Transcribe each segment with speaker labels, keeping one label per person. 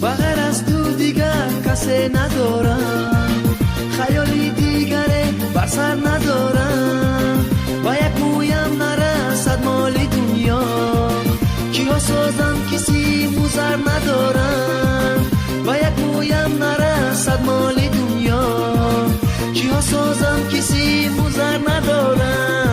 Speaker 1: بغیر از تو دیگر کسی ندارم، خیالی دیگره بر سر ندارم. با یک مویم نرسد مال دنیا، کیا سازم کسی موزر ندارم. با یک مویم نرسد مال دنیا، کیا سازم کسی موزر ندارم.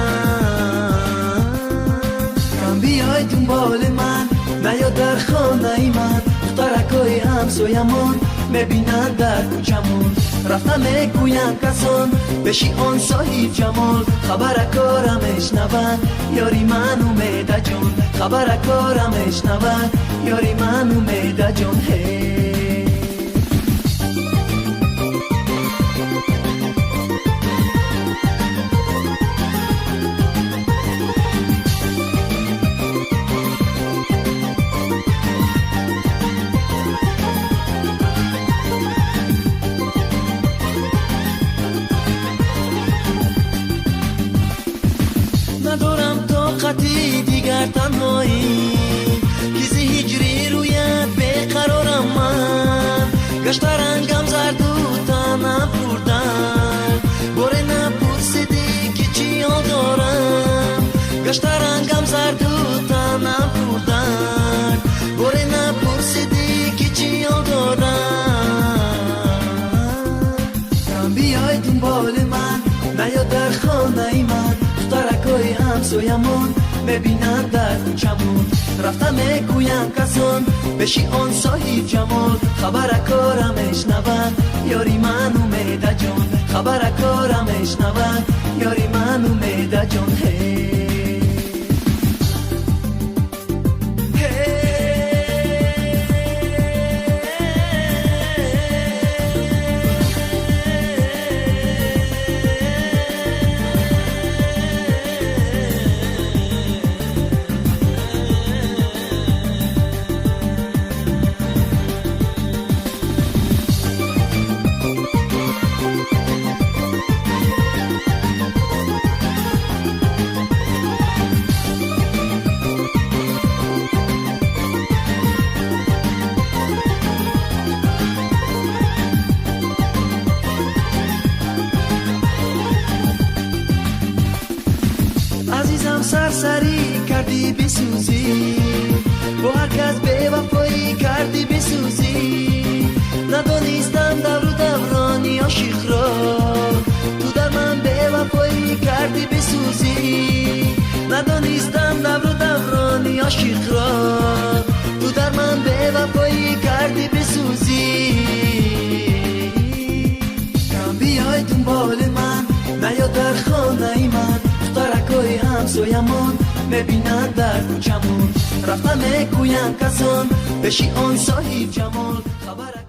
Speaker 1: کم بیای دنبال من، نیا در خانه ای من. دخترکای همسایمون میبینن در کوچمون، رفتم میگوین کسان بشی آن صاحب جمال. خبر کارم اشنون یاری من اومده جان، خبر کارم اشنون یاری من اومده جان. ندارم طاقتی دیگر تنهایی، کسی هجری رویت بیقرارم من. گشت رنگم زرد و تنم بردن، باره نپرسیدی که چی حال دارم. گشت رنگم زرد و تنم بردن، باره نپرسیدی که چی حال دارم. کم بیای دنبال من، نیا در خانه ای من. دخترکای همسایمون میبینن در کوچمون، رفتم میگوین کسان بشی آن صاحب جمال. خبر کارم اشنون یاری من اومده جان، خبر کارم اشنون یاری من اومده جان. عزیزم سرسری کردی بسوزی، با هر کس به وفایی کردی بسوزی. ندانستم دور و دورانی عاشق را، تو در من به وفایی کردی بسوزی. ندانستم دور و دورانی عاشق را، تو در من به وفایی کردی بسوزی. کم بیای دنبال من، نیا در خانه ای من. دخترکای همسایمون میبینن در کوچمون، رفتم میگوین کسان بشی آن صاحب جمال. خبر